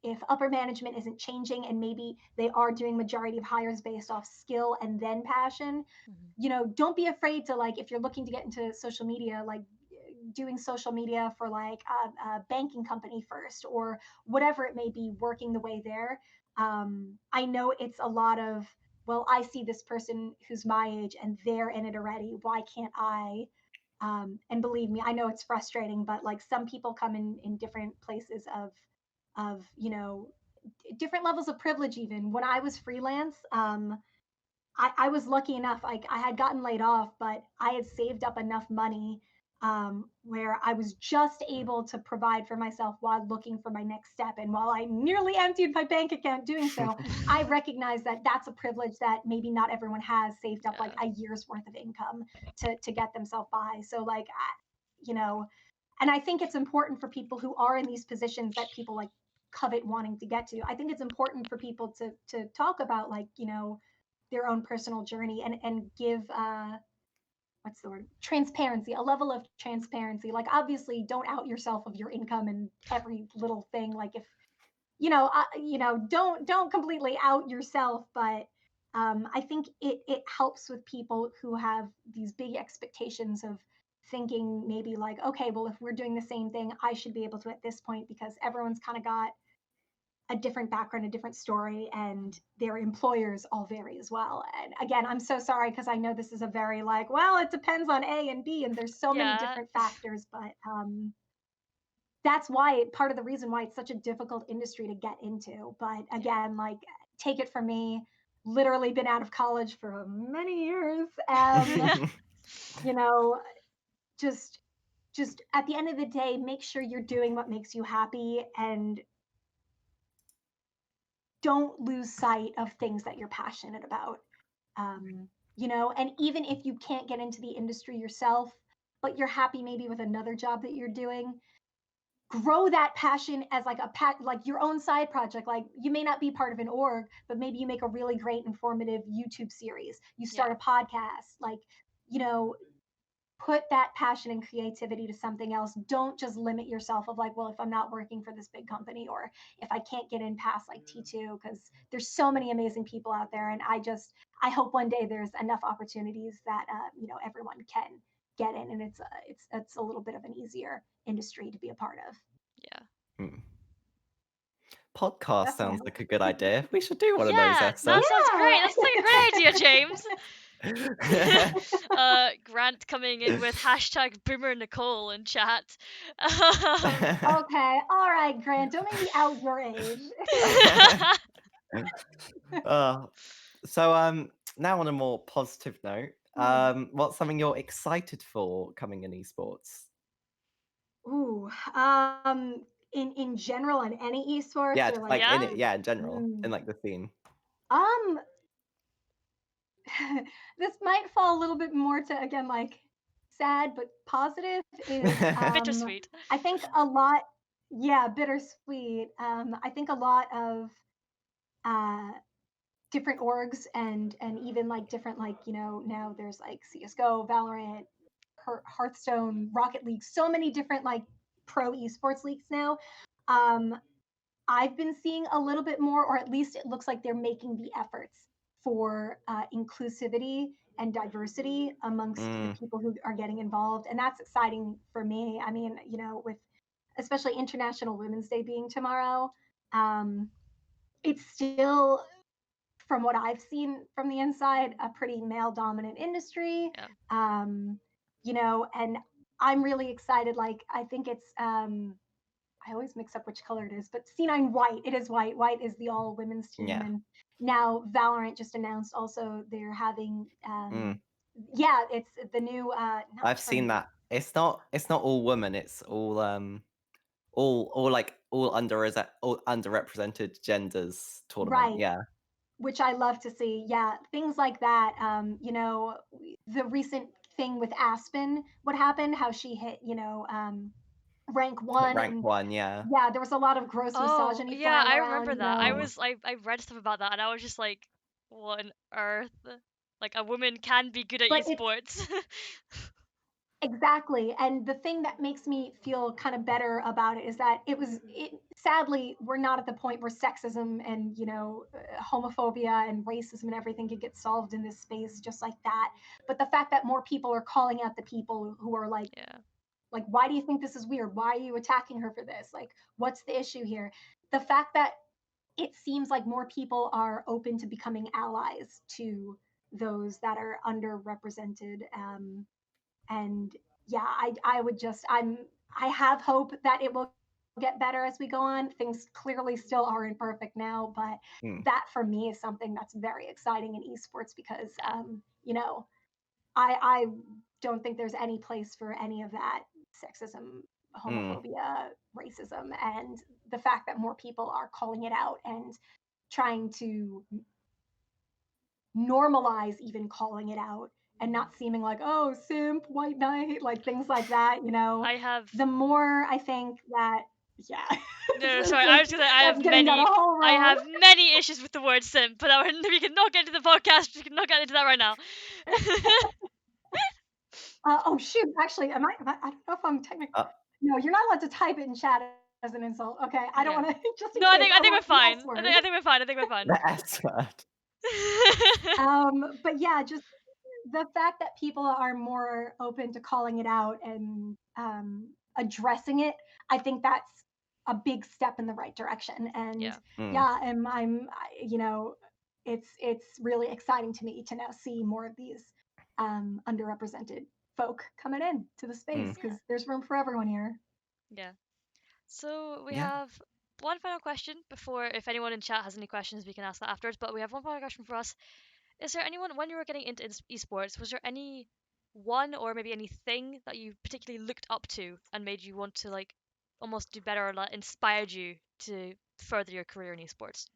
if upper management isn't changing and maybe they are doing majority of hires based off skill and then passion. Don't be afraid to, like, if you're looking to get into social media, like doing social media for like a banking company first or whatever it may be, working the way there. I know it's a lot of, well, I see this person who's my age and they're in it already, why can't I? And believe me, I know it's frustrating, but like some people come in different places of different levels of privilege. Even when I was freelance, I was lucky enough. Like I had gotten laid off, but I had saved up enough money where I was just able to provide for myself while looking for my next step. And while I nearly emptied my bank account doing so, I recognize that that's a privilege that maybe not everyone has, saved up like Yeah. a year's worth of income to get themselves by. So like, you know, and I think it's important for people who are in these positions that people like covet wanting to get to. I think it's important for people to talk about like, their own personal journey and give what's the word, transparency, a level of transparency. Like obviously don't out yourself of your income and every little thing. Like if don't completely out yourself, but I think it helps with people who have these big expectations of thinking maybe like, okay, well, if we're doing the same thing, I should be able to at this point, because everyone's kind of got a different background, a different story, and their employers all vary as well. And again, I'm so sorry because I know this is a very like, well, it depends on A and B, and there's so many Yeah. different factors, but that's why part of the reason why it's such a difficult industry to get into. But again, like take it from me, literally been out of college for many years, and you know, just just at the end of the day, make sure you're doing what makes you happy and don't lose sight of things that you're passionate about. And even if you can't get into the industry yourself, but you're happy maybe with another job that you're doing, grow that passion as like like your own side project. Like you may not be part of an org, but maybe you make a really great informative YouTube series, you start a podcast, like, you know, put that passion and creativity to something else. Don't just limit yourself of like, well, if I'm not working for this big company, or if I can't get in past like T2, because there's so many amazing people out there. And I hope one day there's enough opportunities that, everyone can get in, and it's a little bit of an easier industry to be a part of. Yeah. Hmm. Podcast That's my sounds hope. like a good idea. We should do one of those Yeah, that episodes. sounds great. That sounds like a great idea, James. Yeah. Grant coming in with hashtag Boomer Nicole in chat. Okay, all right, Grant, don't make me out your age. Uh, so now on a more positive note, what's something you're excited for coming in esports? Ooh, in general, in any esports Yeah, or just like, like in Yeah. it, yeah, in general, mm, in like the scene. um, this might fall a little bit more to again like sad but positive is Bittersweet. I think a lot, yeah, bittersweet. I think a lot of uh different orgs and even like different like now there's like CS:GO, Valorant, Hearthstone, Rocket League, so many different like pro esports leagues now. Um, I've been seeing a little bit more, or at least it looks like they're making the efforts for inclusivity and diversity amongst the Mm, people who are getting involved, and that's exciting for me. I mean, with especially International Women's Day being tomorrow, um, it's still, from what I've seen from the inside, a pretty male dominant industry. Yeah. And I'm really excited. Like, I think it's, I always mix up which color it is, but C9 White, it is white. White is the all women's team. yeah. And now Valorant just announced also they're having, Mm. yeah, it's the new, not I've seen tournament. that. It's not all women, it's all like all underrepresented genders tournament. Right. Yeah. Which I love to see. Yeah, things like that. The recent thing with Aspen, what happened, how she hit, rank Like one, rank and one, yeah. yeah, there was a lot of gross Oh, misogyny yeah, flying I around, remember that. Mm. I read stuff about that and I was just like, what on earth? Like a woman can be good at but it's esports. exactly. And the thing that makes me feel kind of better about it is that sadly, we're not at the point where sexism and, homophobia and racism and everything can get solved in this space just like that. But the fact that more people are calling out the people who are Yeah. like, why do you think this is weird? Why are you attacking her for this? Like, what's the issue here? The fact that it seems like more people are open to becoming allies to those that are underrepresented. And yeah, I have hope that it will get better as we go on. Things clearly still aren't perfect now, but that for me is something that's very exciting in esports because, you know, I don't think there's any place for any of that sexism, homophobia, racism, and the fact that more people are calling it out and trying to normalize even calling it out and not seeming like, oh, simp, white knight, like things like that, you know. I have The more I think that, yeah. no, sorry. I was gonna say I have getting down a many. whole I road. have many issues with the word simp, but we can not get into the podcast. We can not get into that right now. Oh shoot! Actually, I don't know if I'm technically. No, you're not allowed to type it in chat as an insult. Okay, I don't want to. Just in No, case. I think we're Otherwise, the fine. S word. I think we're fine. I think we're fine. The S word. But yeah, just the fact that people are more open to calling it out and addressing it, I think that's a big step in the right direction. And yeah, you know, it's really exciting to me to now see more of these underrepresented folk coming in to the space because there's room for everyone here. Yeah. So we have one final question before, if anyone in chat has any questions, we can ask that afterwards. But we have one final question for us. Is there anyone, when you were getting into esports, was there any one or maybe anything that you particularly looked up to and made you want to like almost do better or like, inspired you to further your career in esports?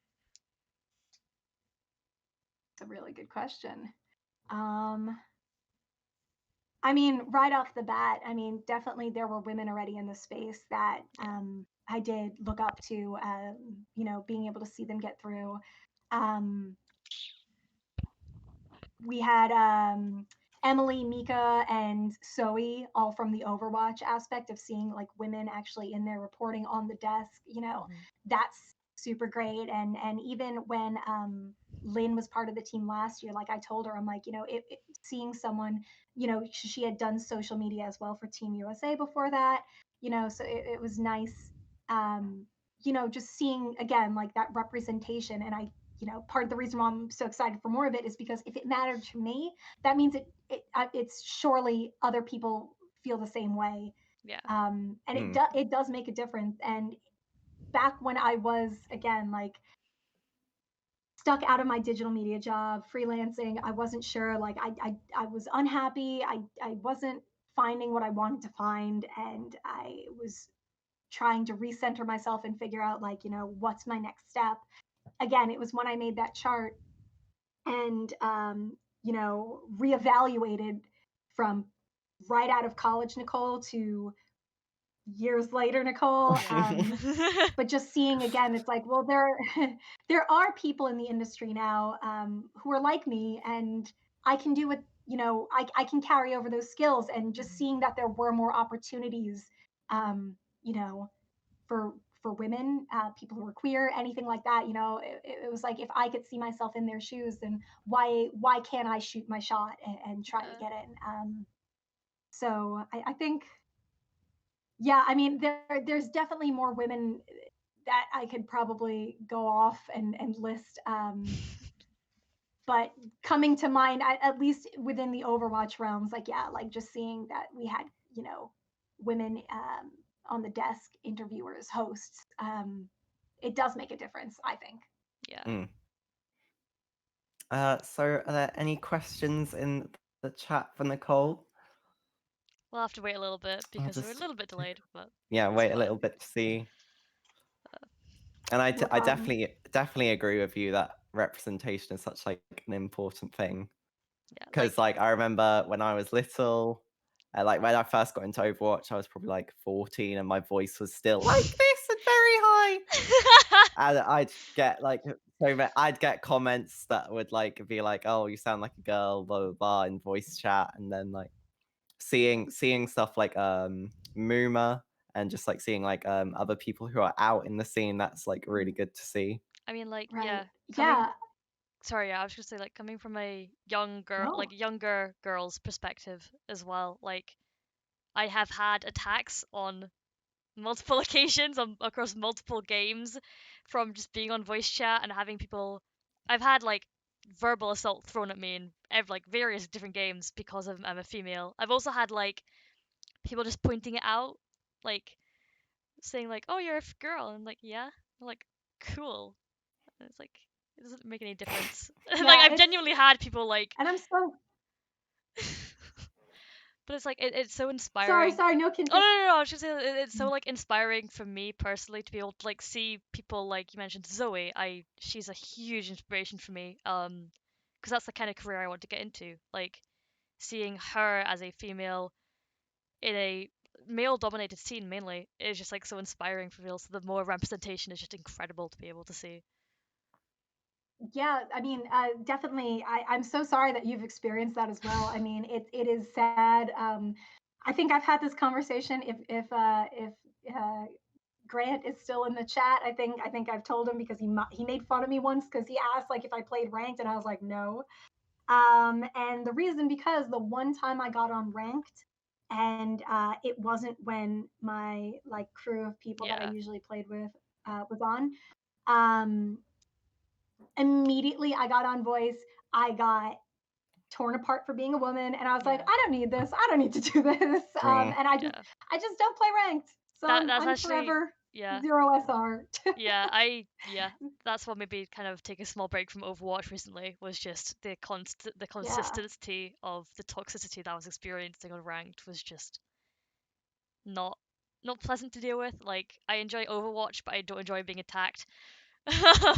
It's a really good question. I mean, right off the bat, I mean, definitely there were women already in the space that I did look up to, you know, being able to see them get through. We had Emily, Mika, and Zoe all from the Overwatch aspect of seeing like women actually in there reporting on the desk. You know, that's super great. And even when Lynn was part of the team last year, like I told her, I'm like, you know, seeing someone, you know, she had done social media as well for Team USA before that, you know, so it was nice, you know, just seeing again like that representation. And I, you know, part of the reason why I'm so excited for more of it is because if it mattered to me, that means it's surely other people feel the same way. Yeah. And it does make a difference. And back when I was again like stuck out of my digital media job, freelancing, I wasn't sure. Like I was unhappy. I wasn't finding what I wanted to find, and I was trying to recenter myself and figure out like, you know, what's my next step. Again, it was when I made that chart and you know, reevaluated from right out of college, Nicole, to years later, Nicole. But just seeing again, it's like, well, there are people in the industry now who are like me, and I can do it. You know, I can carry over those skills, and just seeing that there were more opportunities, you know, for women, people who are queer, anything like that. You know, it was like if I could see myself in their shoes, then why can't I shoot my shot and try to get in? So I think, yeah, I mean, there's definitely more women that I could probably go off and list. But coming to mind, at least within the Overwatch realms, like yeah, like just seeing that we had, you know, women on the desk, interviewers, hosts, it does make a difference, I think. Yeah. So are there any questions in the chat for Nicole? We'll have to wait a little bit because we're a little bit delayed, but yeah, wait a little bit to see. And I definitely agree with you that representation is such like an important thing. Because like I remember when I was little, like when I first got into Overwatch, I was probably like 14, and my voice was still like this and very high. And I'd get like I'd get comments that would like be like, "Oh, you sound like a girl," blah blah blah, in voice chat, and then like seeing stuff like Muma and just like seeing like other people who are out in the scene, that's like really good to see. I mean, like, right. Sorry, I was gonna say, like, coming from a young girl, like younger girl's perspective as well. Like, I have had attacks on multiple occasions across multiple games from just being on voice chat and having people. I've had like verbal assault thrown at me in like various different games because I'm a female. I've also had like people just pointing it out, like saying like, "Oh, you're a girl," and I'm like, "Yeah." I'm like, "Cool." And it's like it doesn't make any difference. Like Yeah, I've genuinely had people like, and I'm so but it's like it's so sorry, inspiring. no, Oh no, continue. no, no! I was just saying it's so like inspiring for me personally to be able to like see people like you mentioned Zoe. She's a huge inspiration for me. Because that's the kind of career I want to get into. Like seeing her as a female in a male dominated scene mainly is just like so inspiring for me. So the more representation is just incredible to be able to see. Yeah, I mean, definitely. I'm so sorry that you've experienced that as well. I mean, it is sad. I think I've had this conversation. If Grant is still in the chat, I think I've told him because he made fun of me once because he asked like if I played ranked and I was like no. And the reason because the one time I got on ranked and it wasn't when my like crew of people that I Yeah. usually played with was on. Um, Immediately I got on voice. I got torn apart for being a woman, and I was like, Yeah. I don't need this. I don't need to do this. Mm. And Yeah. I just don't play ranked. So That's I'm actually forever yeah. 0 SR. Yeah, that's what maybe kind of take a small break from Overwatch recently was just the Yeah. consistency of the toxicity that I was experiencing on ranked was just not not pleasant to deal with. Like I enjoy Overwatch, but I don't enjoy being attacked.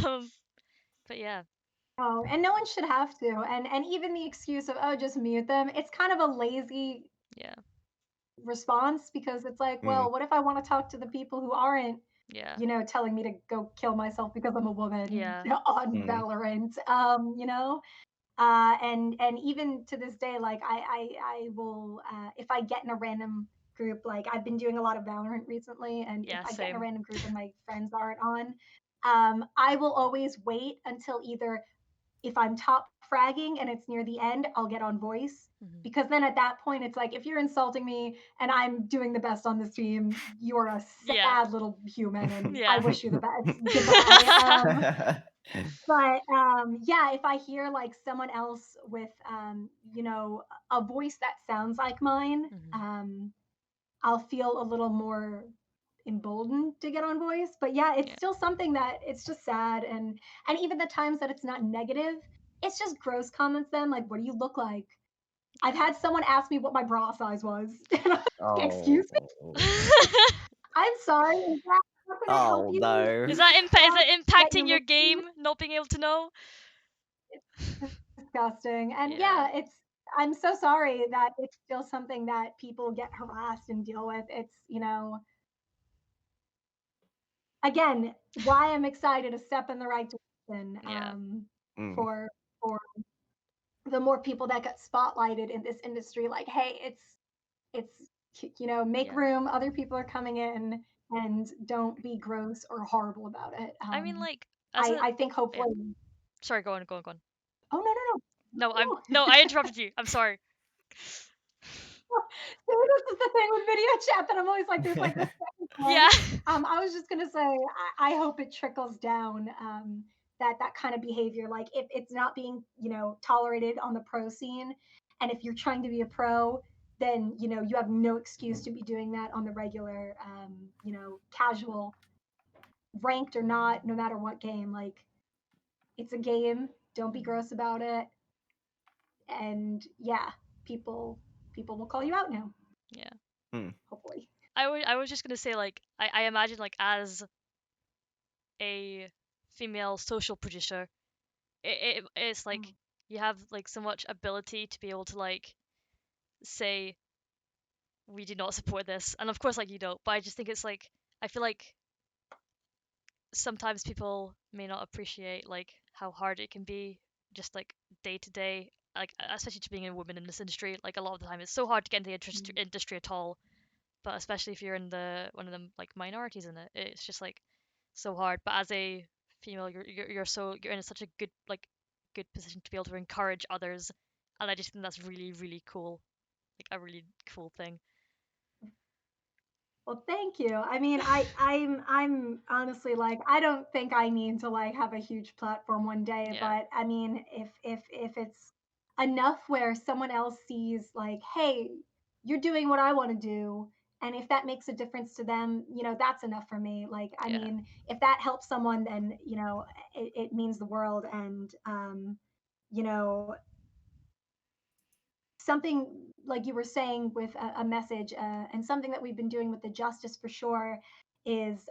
um, but yeah, Oh, and no one should have to. And even the excuse of oh just mute them, it's kind of a lazy yeah, response because it's like, Mm. well, what if I want to talk to the people who aren't, yeah, telling me to go kill myself because I'm a woman yeah, on Mm. Valorant? And even to this day, like I will if I get in a random group, like I've been doing a lot of Valorant recently, and if yeah, I get in a same. random group and my friends aren't on, I will always wait until either if I'm top fragging and it's near the end, I'll get on voice. Hmm. Because then at that point, it's like if you're insulting me and I'm doing the best on this team, you're a Yeah, sad little human, and I yeah, wish you the best. Goodbye. But yeah, if I hear like someone else with a voice that sounds like mine, hmm, I'll feel a little more emboldened to get on voice. But yeah, it's yeah, still something that it's just sad, and even the times that it's not negative, it's just gross comments. Then like, what do you look like? I've yeah. had someone ask me what my bra size was. Oh. Excuse me. I'm sorry. Is that not going to help Oh you no. Is spot it that impacting you're your looking? game not being able to know? It's disgusting. And Yeah, yeah, I'm so sorry that it's still something that people get harassed and deal with. It's, again, why I'm excited to step in the right direction yeah, Mm. for for the more people that get spotlighted in this industry. Like, hey, it's make yeah. room. Other people are coming in, and don't be gross or horrible about it. I mean, like, as I a I think yeah. hopefully. Sorry, go on, go on, go on. Oh no no No, I'm no no, no. I interrupted you. I'm sorry. See, this is the thing with video chat that I'm always like, there's like this second Yeah. delay. I was just gonna say, I hope it trickles down. That kind of behavior, like if it's not being, tolerated on the pro scene, and if you're trying to be a pro, then you have no excuse to be doing that on the regular, casual, ranked or not, no matter what game. Like it's a game. Don't be Mhm. gross about it. And yeah, people will call you out now. Yeah. Mm. Hopefully. I was just gonna say like I imagine like as a female social producer, it's like Mm. you have like so much ability to be able to like say we do not support this, and of course like you don't. But I just think it's like I feel like sometimes people may not appreciate like how hard it can be just like day to day, like especially to being a woman in this industry. Like a lot of the time it's so hard to get into the Mm. industry at all, but especially if you're in the one of the like minorities in it, it's just like so hard. But as a female, you're in such a good like good position to be able to encourage others, and I just think that's really really cool, like a really cool thing. Well, thank you. I mean, I'm honestly like I don't think I need to like have a huge platform one day, Yeah. but I mean, if it's enough where someone else sees like, hey, you're doing what I want to do, and if that makes a difference to them, that's enough for me. Like, I Yeah. mean, if that helps someone, then it means the world. And you know something like you were saying with a message, and something that we've been doing with the justice for sure is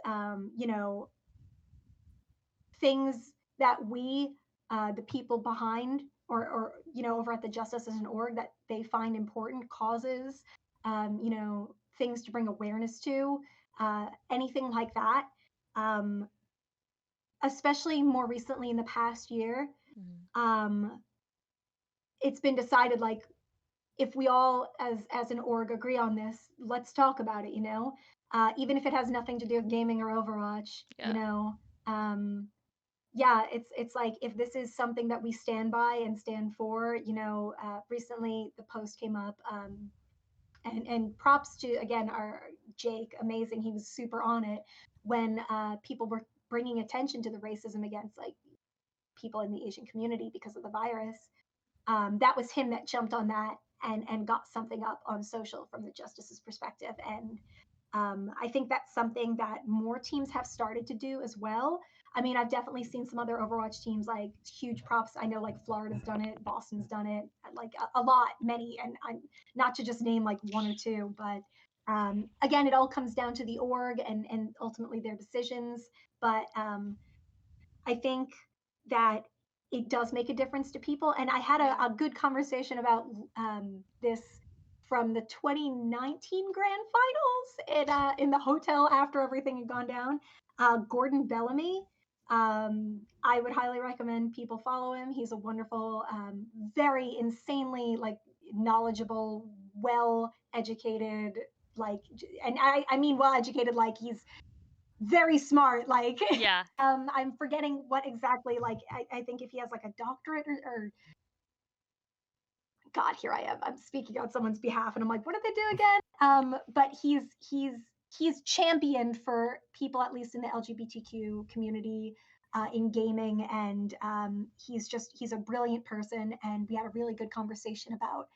things that we, the people behind, or over at the Justice as an org, that they find important causes, things to bring awareness to, anything like that. Um, Especially more recently in the past year, Mm-hmm. it's been decided, like, if we all as an org agree on this, let's talk about it. Even if it has nothing to do with gaming or Overwatch. Yeah. Um, yeah, it's like, if this is something that we stand by and stand for. Recently the post came up, and props to, again, our Jake, amazing, he was super on it when people were bringing attention to the racism against, like, people in the Asian community because of the virus. That was him that jumped on that and got something up on social from the justice's perspective. And I think that's something that more teams have started to do as well. I mean, I've definitely seen some other Overwatch teams, like, huge props. I know, like, Florida's done it, Boston's done it, like a lot, many, and I'm not to just name like one or two, but again, it all comes down to the org and ultimately their decisions. But I think that it does make a difference to people. And I had a good conversation about this from the 2019 grand finals in the hotel after everything had gone down. Gordon Bellamy. I would highly recommend people follow him. He's a wonderful, very insanely, like, knowledgeable, well educated, like, and I mean well educated, like, he's very smart, like. Yeah. I'm forgetting what exactly, like, I think if he has like a doctorate, or God, here I am, I'm speaking on someone's behalf and I'm like, what did they do again? But he's championed for people, at least in the LGBTQ community, in gaming. And he's a brilliant person, and we had a really good conversation about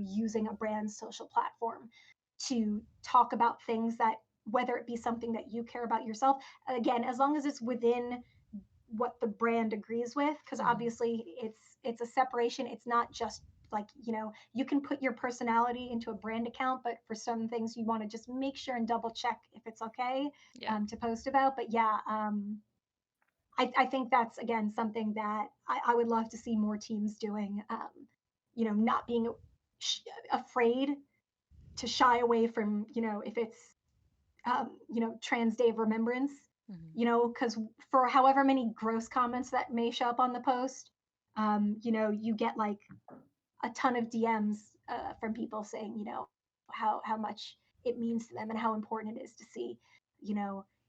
using a brand's social platform to talk about things that, whether it be something that you care about yourself, again, as long as it's within what the brand agrees with, because Mm-hmm. obviously it's a separation. It's not just like, you can put your personality into a brand account, but for some things you want to just make sure and double check if it's okay Yeah. to post about. But yeah, I think that's, again, something that I would love to see more teams doing. Not being afraid to shy away from, if it's Trans Day of Remembrance, Mm-hmm. because for however many gross comments that may show up on the post, you get like a ton of DMs from people saying, how much it means to them and how important it is to see,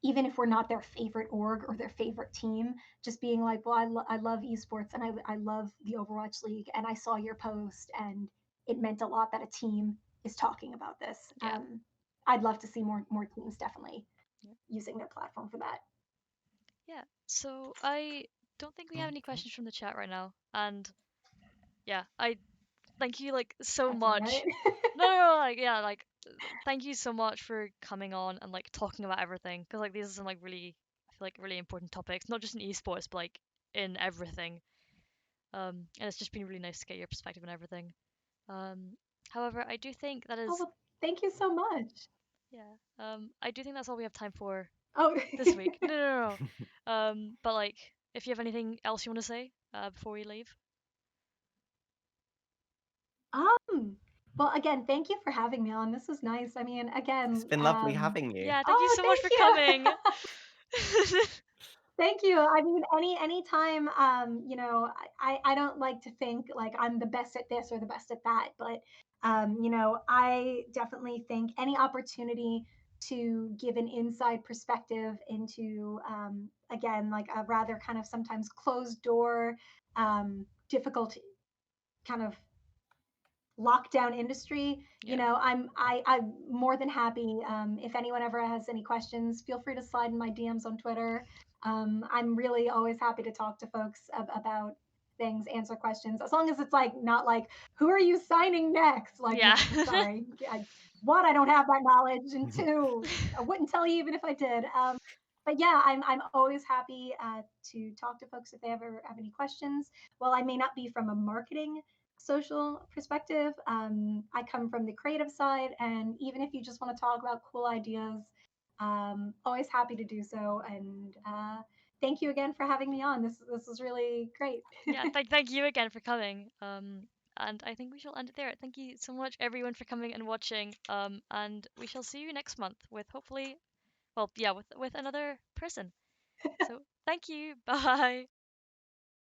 even if we're not their favorite org or their favorite team, just being like, well, I love esports, and I love the Overwatch League, and I saw your post, and it meant a lot that a team is talking about this. Yeah. I'd love to see more teams definitely Yeah. using their platform for that. Yeah. So I don't think we have any questions from the chat right now. And yeah, I thank you like so That's all right. much. No, like, yeah, like, thank you so much for coming on and like talking about everything, because like these are some like really, I feel like, really important topics, not just in esports but like in everything. And it's just been really nice to get your perspective on everything. Um, However, I do think that Oh, is, well, thank you so much. yeah. I do think that's all we have time for Oh, this week. No, no, no, no. But like, if you have anything else you want to say before we leave. um, well, again, thank you for having me on. This was nice. I mean, It's again, been lovely having you. Yeah, thank you oh, so much thank for coming. you. Thank you. I mean, anytime, I don't like to think like I'm the best at this or the best at that, but I definitely think any opportunity to give an inside perspective into, again, like a rather kind of sometimes closed door, difficult kind of lockdown industry, Yeah, I'm more than happy. If anyone ever has any questions, feel free to slide in my DMs on Twitter. I'm really always happy to talk to folks about things, answer questions, as long as it's like not like, who are you signing next? Like, Yeah. no, sorry. One, I don't have that knowledge, and two, I wouldn't tell you even if I did. But yeah, I'm always happy to talk to folks if they ever have any questions. While I may not be from a marketing social perspective, I come from the creative side, and even if you just want to talk about cool ideas, always happy to do so. And thank you again for having me on. This was really great. Yeah, thank you again for coming. And I think we shall end it there. Thank you so much, everyone, for coming and watching. And we shall see you next month with hopefully, well, yeah, with another person. So thank you. Bye.